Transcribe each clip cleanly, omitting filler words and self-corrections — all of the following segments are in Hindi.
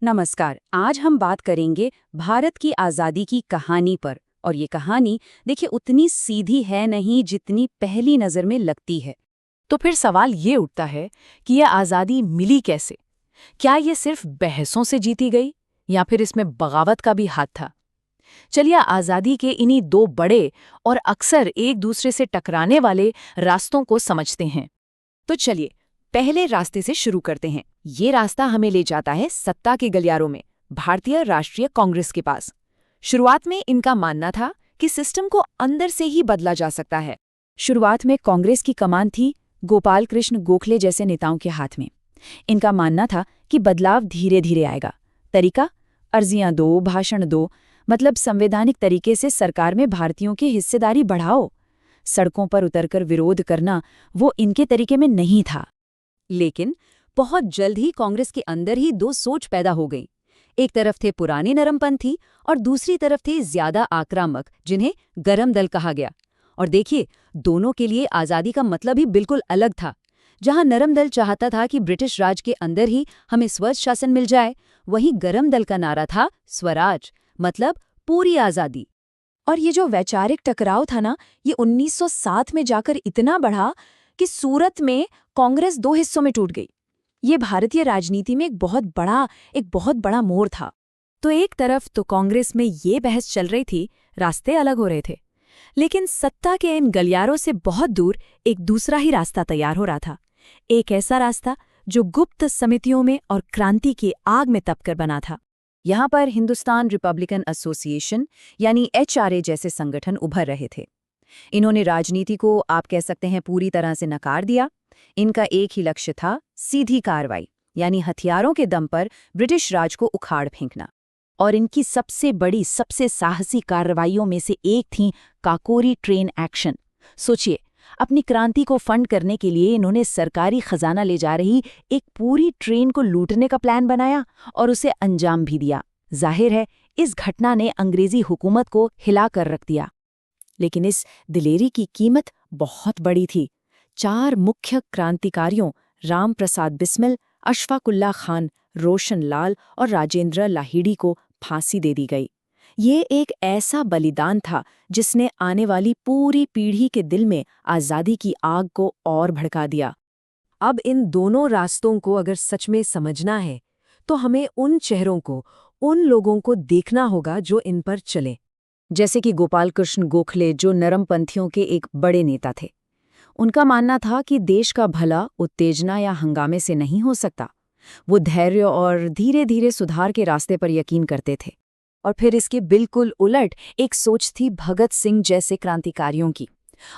नमस्कार। आज हम बात करेंगे भारत की आज़ादी की कहानी पर। और ये कहानी देखिए उतनी सीधी है नहीं जितनी पहली नज़र में लगती है। तो फिर सवाल ये उठता है कि यह आज़ादी मिली कैसे? क्या ये सिर्फ बहसों से जीती गई या फिर इसमें बगावत का भी हाथ था? चलिए आज़ादी के इन्हीं दो बड़े और अक्सर एक दूसरे से टकराने वाले रास्तों को समझते हैं। तो चलिए पहले रास्ते से शुरू करते हैं। ये रास्ता हमें ले जाता है सत्ता के गलियारों में, भारतीय राष्ट्रीय कांग्रेस के पास। शुरुआत में इनका मानना था कि सिस्टम को अंदर से ही बदला जा सकता है। शुरुआत में कांग्रेस की कमान थी गोपाल कृष्ण गोखले जैसे नेताओं के हाथ में। इनका मानना था कि बदलाव धीरे धीरे आएगा। तरीका, अर्जियां दो, भाषण दो, मतलब संवैधानिक तरीके से सरकार में भारतीयों की हिस्सेदारी बढ़ाओ। सड़कों पर उतरकर विरोध करना वो इनके तरीके में नहीं था। लेकिन बहुत जल्द ही कांग्रेस के अंदर ही दो सोच पैदा हो गई। एक तरफ थे पुराने नरमपंथी और दूसरी तरफ थे ज्यादा आक्रामक, जिन्हें गरम दल कहा गया। और देखिए, दोनों के लिए आज़ादी का मतलब ही बिल्कुल अलग था। जहां नरम दल चाहता था कि ब्रिटिश राज के अंदर ही हमें स्वराज शासन मिल जाए, वहीं गरम दल का नारा था स्वराज, मतलब पूरी आज़ादी। और ये जो वैचारिक टकराव था ना, ये 1907 में जाकर इतना बढ़ा कि सूरत में कांग्रेस दो हिस्सों में टूट गई। ये भारतीय राजनीति में एक बहुत बड़ा मोड़ था। तो एक तरफ तो कांग्रेस में ये बहस चल रही थी, रास्ते अलग हो रहे थे, लेकिन सत्ता के इन गलियारों से बहुत दूर एक दूसरा ही रास्ता तैयार हो रहा था। एक ऐसा रास्ता जो गुप्त समितियों में और क्रांति की आग में तपकर बना था। यहाँ पर हिंदुस्तान रिपब्लिकन एसोसिएशन यानी HRA जैसे संगठन उभर रहे थे। इन्होंने राजनीति को आप कह सकते हैं पूरी तरह से नकार दिया। इनका एक ही लक्ष्य था, सीधी कार्रवाई, यानी हथियारों के दम पर ब्रिटिश राज को उखाड़ फेंकना। और इनकी सबसे बड़ी, सबसे साहसी कार्रवाइयों में से एक थी काकोरी ट्रेन एक्शन। सोचिए, अपनी क्रांति को फंड करने के लिए इन्होंने सरकारी खजाना ले जा रही एक पूरी ट्रेन को लूटने का प्लान बनाया और उसे अंजाम भी दिया। जाहिर है, इस घटना ने अंग्रेजी हुकूमत को हिला कर रख दिया। लेकिन इस दिलेरी की कीमत बहुत बड़ी थी। 4 मुख्य क्रांतिकारियों राम प्रसाद बिस्मिल, अशफाकुल्ला खान, रोशन लाल और राजेंद्र लाहिड़ी को फांसी दे दी गई। ये एक ऐसा बलिदान था जिसने आने वाली पूरी पीढ़ी के दिल में आज़ादी की आग को और भड़का दिया। अब इन दोनों रास्तों को अगर सच में समझना है, तो हमें उन चेहरों को, उन लोगों को देखना होगा जो इन पर चले। जैसे कि गोपाल कृष्ण गोखले, जो नरमपंथियों के एक बड़े नेता थे। उनका मानना था कि देश का भला उत्तेजना या हंगामे से नहीं हो सकता। वो धैर्य और धीरे धीरे सुधार के रास्ते पर यकीन करते थे। और फिर इसके बिल्कुल उलट एक सोच थी भगत सिंह जैसे क्रांतिकारियों की।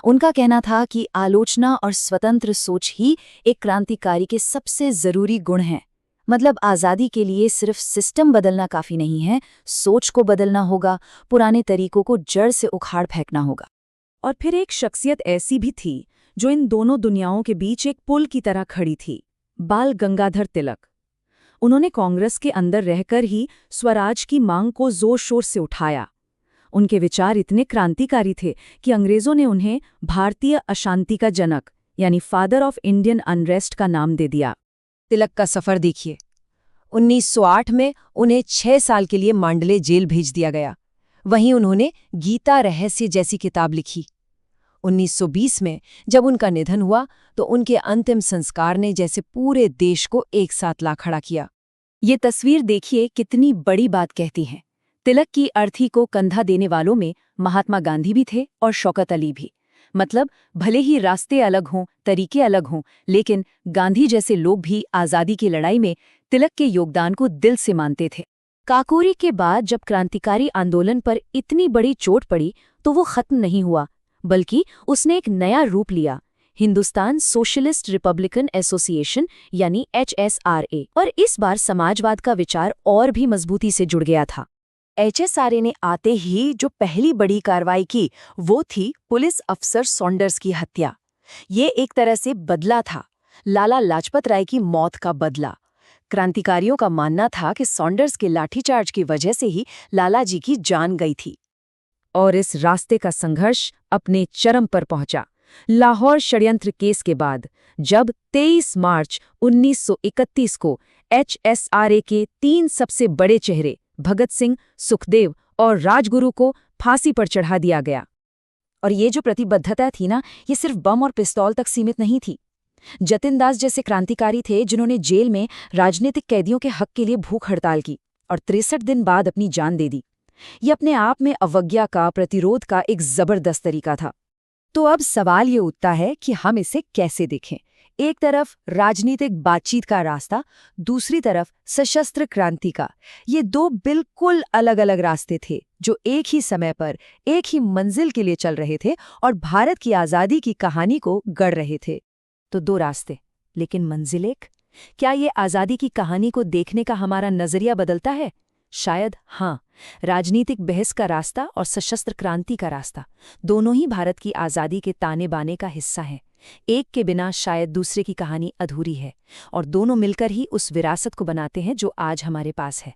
उनका कहना था कि आलोचना और स्वतंत्र सोच ही एक क्रांतिकारी के सबसे जरूरी गुण हैं। मतलब आज़ादी के लिए सिर्फ सिस्टम बदलना काफ़ी नहीं है, सोच को बदलना होगा, पुराने तरीकों को जड़ से उखाड़ फेंकना होगा। और फिर एक शख्सियत ऐसी भी थी जो इन दोनों दुनियाओं के बीच एक पुल की तरह खड़ी थी, बाल गंगाधर तिलक। उन्होंने कांग्रेस के अंदर रहकर ही स्वराज की मांग को जोर शोर से उठाया। उनके विचार इतने क्रांतिकारी थे कि अंग्रेजों ने उन्हें भारतीय अशांति का जनक यानी फादर ऑफ इंडियन अनरेस्ट का नाम दे दिया। तिलक का सफर देखिए। 1908 में उन्हें 6 साल के लिए मांडले जेल भेज दिया गया। वहीं उन्होंने गीता रहस्य जैसी किताब लिखी। 1920 में जब उनका निधन हुआ तो उनके अंतिम संस्कार ने जैसे पूरे देश को एक साथ ला खड़ा किया। ये तस्वीर देखिए कितनी बड़ी बात कहती है। तिलक की अर्थी को कंधा देने वालों में महात्मा गांधी भी थे और शौकत अली भी। मतलब भले ही रास्ते अलग हों, तरीके अलग हों, लेकिन गांधी जैसे लोग भी आज़ादी की लड़ाई में तिलक के योगदान को दिल से मानते थे। काकोरी के बाद जब क्रांतिकारी आंदोलन पर इतनी बड़ी चोट पड़ी तो वो खत्म नहीं हुआ, बल्कि उसने एक नया रूप लिया, हिंदुस्तान सोशलिस्ट रिपब्लिकन एसोसिएशन यानी HSRA। और इस बार समाजवाद का विचार और भी मजबूती से जुड़ गया था। HSRA ने आते ही जो पहली बड़ी कार्रवाई की वो थी पुलिस अफसर सॉन्डर्स की हत्या। ये एक तरह से बदला था, लाला लाजपत राय की मौत का बदला। क्रांतिकारियों का मानना था कि सॉन्डर्स के लाठीचार्ज की वजह से ही लाला जी की जान गई थी। और इस रास्ते का संघर्ष अपने चरम पर पहुंचा लाहौर षड्यंत्र केस के बाद, जब 23 मार्च 1931 को HSRA के 3 सबसे बड़े चेहरे भगत सिंह, सुखदेव और राजगुरु को फांसी पर चढ़ा दिया गया। और ये जो प्रतिबद्धता थी ना, ये सिर्फ बम और पिस्तौल तक सीमित नहीं थी। जतिन दास जैसे क्रांतिकारी थे जिन्होंने जेल में राजनीतिक कैदियों के हक के लिए भूख हड़ताल की और 63 दिन बाद अपनी जान दे दी। ये अपने आप में अवज्ञा का, प्रतिरोध का एक जबरदस्त तरीका था। तो अब सवाल ये उठता है कि हम इसे कैसे देखें। एक तरफ राजनीतिक बातचीत का रास्ता, दूसरी तरफ सशस्त्र क्रांति का। ये दो बिल्कुल अलग अलग रास्ते थे जो एक ही समय पर एक ही मंजिल के लिए चल रहे थे और भारत की आज़ादी की कहानी को गढ़ रहे थे। तो दो रास्ते, लेकिन मंजिल एक। क्या ये आज़ादी की कहानी को देखने का हमारा नजरिया बदलता है? शायद हाँ। राजनीतिक बहस का रास्ता और सशस्त्र क्रांति का रास्ता, दोनों ही भारत की आज़ादी के ताने बाने का हिस्सा हैं। एक के बिना शायद दूसरे की कहानी अधूरी है, और दोनों मिलकर ही उस विरासत को बनाते हैं जो आज हमारे पास है।